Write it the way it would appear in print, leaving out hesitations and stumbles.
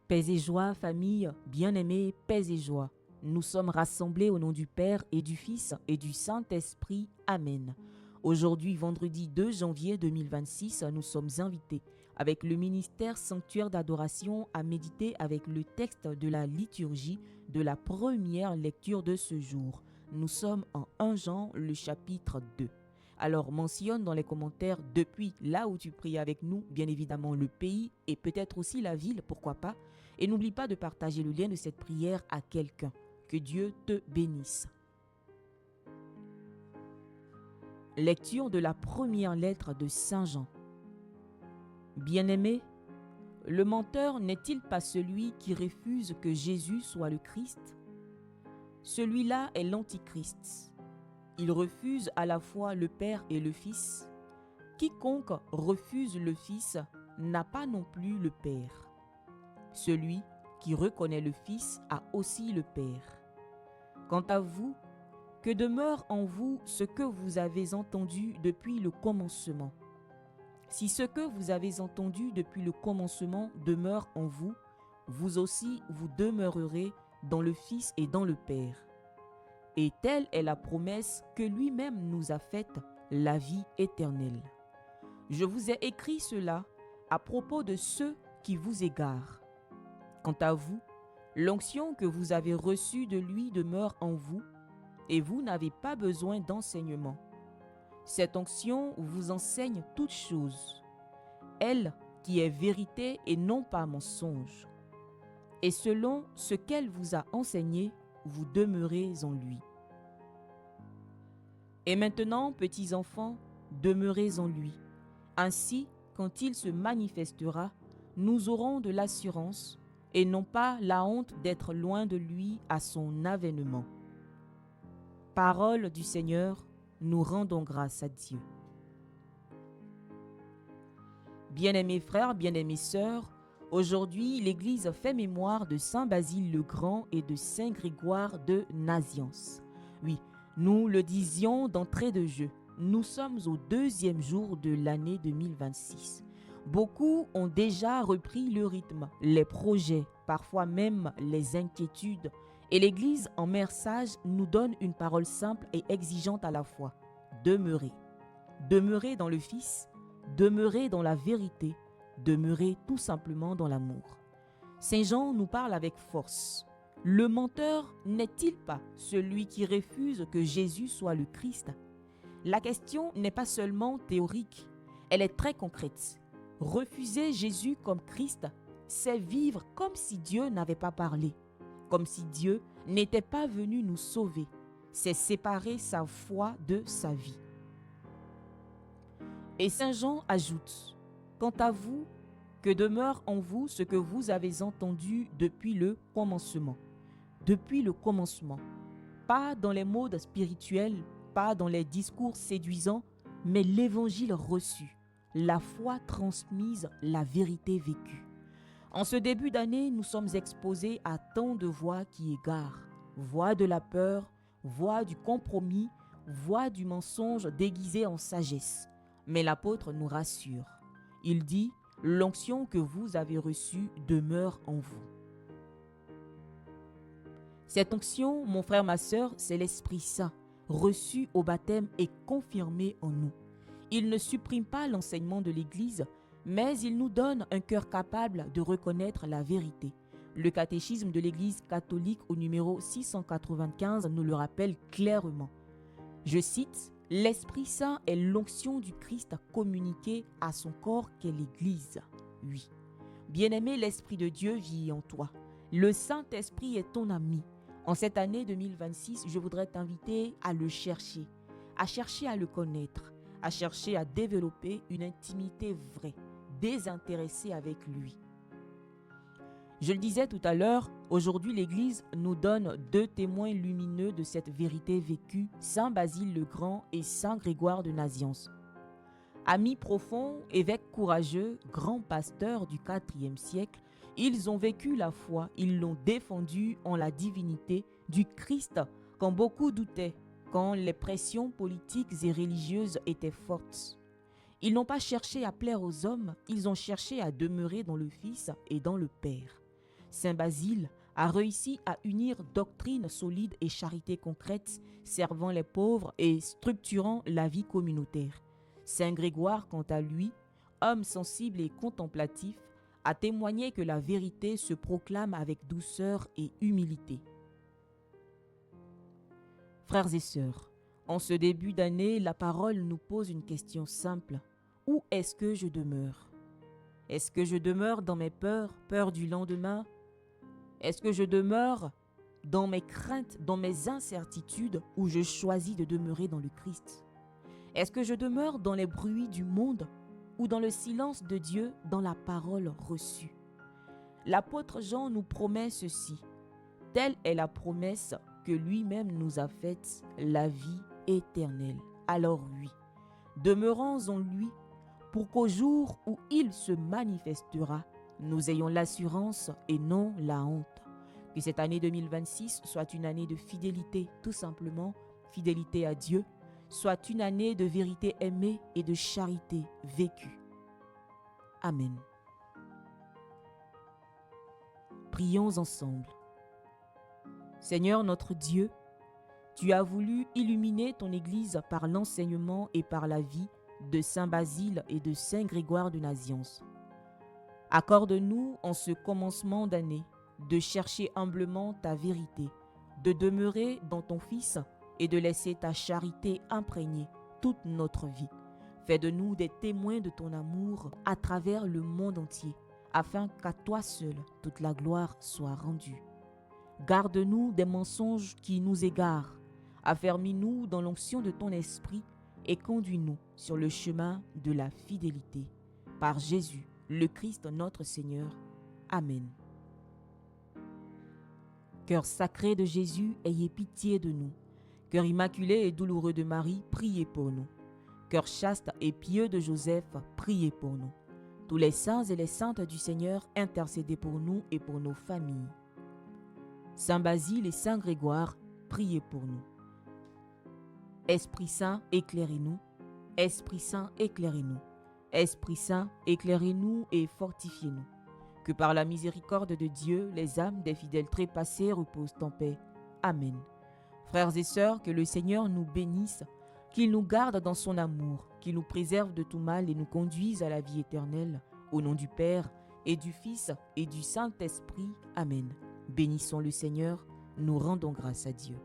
Paix et joie, famille, bien-aimés, paix et joie. Nous sommes rassemblés au nom du Père et du Fils et du Saint-Esprit. Amen. Aujourd'hui, vendredi 2 janvier 2026, nous sommes invités avec le ministère Sanctuaire d'adoration à méditer avec le texte de la liturgie de la première lecture de ce jour. Nous sommes en 1 Jean, le chapitre 2. Alors mentionne dans les commentaires depuis là où tu pries avec nous, bien évidemment le pays et peut-être aussi la ville, pourquoi pas. Et n'oublie pas de partager le lien de cette prière à quelqu'un. Que Dieu te bénisse. Lecture de la première lettre de Saint Jean. Bien-aimé, le menteur n'est-il pas celui qui refuse que Jésus soit le Christ? Celui-là est l'Antichrist. Il refuse à la fois le Père et le Fils. Quiconque refuse le Fils n'a pas non plus le Père. Celui qui reconnaît le Fils a aussi le Père. Quant à vous, que demeure en vous ce que vous avez entendu depuis le commencement. Si ce que vous avez entendu depuis le commencement demeure en vous, vous aussi vous demeurerez dans le Fils et dans le Père. Et telle est la promesse que lui-même nous a faite, la vie éternelle. Je vous ai écrit cela à propos de ceux qui vous égarent. Quant à vous, l'onction que vous avez reçue de lui demeure en vous, et vous n'avez pas besoin d'enseignement. Cette onction vous enseigne toutes choses, elle qui est vérité et non pas mensonge. Et selon ce qu'elle vous a enseigné, vous demeurez en lui. Et maintenant, petits enfants, demeurez en lui. Ainsi, quand il se manifestera, nous aurons de l'assurance et non pas la honte d'être loin de lui à son avènement. Parole du Seigneur, nous rendons grâce à Dieu. Bien-aimés frères, bien-aimées sœurs, aujourd'hui l'Église fait mémoire de Saint Basile le Grand et de Saint Grégoire de Nazianze. Oui, nous le disions d'entrée de jeu, nous sommes au 2e jour de l'année 2026. Beaucoup ont déjà repris le rythme, les projets, parfois même les inquiétudes. Et l'Église en mère sage nous donne une parole simple et exigeante à la fois. Demeurez. Demeurez dans le Fils, demeurez dans la vérité, demeurez tout simplement dans l'amour. Saint Jean nous parle avec force. Le menteur n'est-il pas celui qui refuse que Jésus soit le Christ? La question n'est pas seulement théorique, elle est très concrète. Refuser Jésus comme Christ, c'est vivre comme si Dieu n'avait pas parlé, comme si Dieu n'était pas venu nous sauver. C'est séparer sa foi de sa vie. Et Saint Jean ajoute, « Quant à vous, que demeure en vous ce que vous avez entendu depuis le commencement. » Depuis le commencement. Pas dans les modes spirituels, pas dans les discours séduisants, mais l'évangile reçu, la foi transmise, la vérité vécue. En ce début d'année, nous sommes exposés à tant de voix qui égarent. Voix de la peur, voix du compromis, voix du mensonge déguisé en sagesse. Mais l'apôtre nous rassure. Il dit, l'onction que vous avez reçue demeure en vous. Cette onction, mon frère, ma sœur, c'est l'Esprit Saint, reçu au baptême et confirmé en nous. Il ne supprime pas l'enseignement de l'Église, mais il nous donne un cœur capable de reconnaître la vérité. Le catéchisme de l'Église catholique au numéro 695 nous le rappelle clairement. Je cite, « L'Esprit Saint est l'onction du Christ communiquée à son corps qu'est l'Église. » Oui. Bien-aimé, l'Esprit de Dieu vit en toi. Le Saint-Esprit est ton ami. En cette année 2026, je voudrais t'inviter à le chercher à le connaître, à chercher à développer une intimité vraie, désintéressée avec lui. Je le disais tout à l'heure, aujourd'hui l'Église nous donne 2 témoins lumineux de cette vérité vécue, Saint Basile le Grand et Saint Grégoire de Nazianze. Amis profonds, évêques courageux, grands pasteurs du IVe siècle, ils ont vécu la foi, ils l'ont défendue en la divinité du Christ quand beaucoup doutaient, quand les pressions politiques et religieuses étaient fortes. Ils n'ont pas cherché à plaire aux hommes, ils ont cherché à demeurer dans le Fils et dans le Père. Saint Basile a réussi à unir doctrine solide et charité concrète, servant les pauvres et structurant la vie communautaire. Saint Grégoire, quant à lui, homme sensible et contemplatif, a témoigné que la vérité se proclame avec douceur et humilité. Frères et sœurs, en ce début d'année, la parole nous pose une question simple. Où est-ce que je demeure? Est-ce que je demeure dans mes peurs du lendemain? Est-ce que je demeure dans mes craintes, dans mes incertitudes, ou je choisis de demeurer dans le Christ? Est-ce que je demeure dans les bruits du monde ou dans le silence de Dieu, dans la parole reçue? L'apôtre Jean nous promet ceci. Telle est la promesse que lui-même nous a faite, la vie éternelle. Alors oui, demeurons en lui pour qu'au jour où il se manifestera, nous ayons l'assurance et non la honte. Que cette année 2026 soit une année de fidélité, tout simplement, fidélité à Dieu, soit une année de vérité aimée et de charité vécue. Amen. Prions ensemble. Seigneur notre Dieu, tu as voulu illuminer ton Église par l'enseignement et par la vie de Saint Basile et de Saint Grégoire de Nazianze. Accorde-nous en ce commencement d'année de chercher humblement ta vérité, de demeurer dans ton Fils et de laisser ta charité imprégner toute notre vie. Fais de nous des témoins de ton amour à travers le monde entier, afin qu'à toi seul toute la gloire soit rendue. Garde-nous des mensonges qui nous égarent, affermis-nous dans l'onction de ton esprit et conduis-nous sur le chemin de la fidélité. Par Jésus, le Christ notre Seigneur. Amen. Cœur sacré de Jésus, ayez pitié de nous. Cœur immaculé et douloureux de Marie, priez pour nous. Cœur chaste et pieux de Joseph, priez pour nous. Tous les saints et les saintes du Seigneur, intercédez pour nous et pour nos familles. Saint Basile et Saint Grégoire, priez pour nous. Esprit Saint, éclairez-nous. Esprit Saint, éclairez-nous. Esprit Saint, éclairez-nous et fortifiez-nous. Que par la miséricorde de Dieu, les âmes des fidèles trépassés reposent en paix. Amen. Frères et sœurs, que le Seigneur nous bénisse, qu'il nous garde dans son amour, qu'il nous préserve de tout mal et nous conduise à la vie éternelle. Au nom du Père et du Fils et du Saint-Esprit. Amen. Bénissons le Seigneur, nous rendons grâce à Dieu.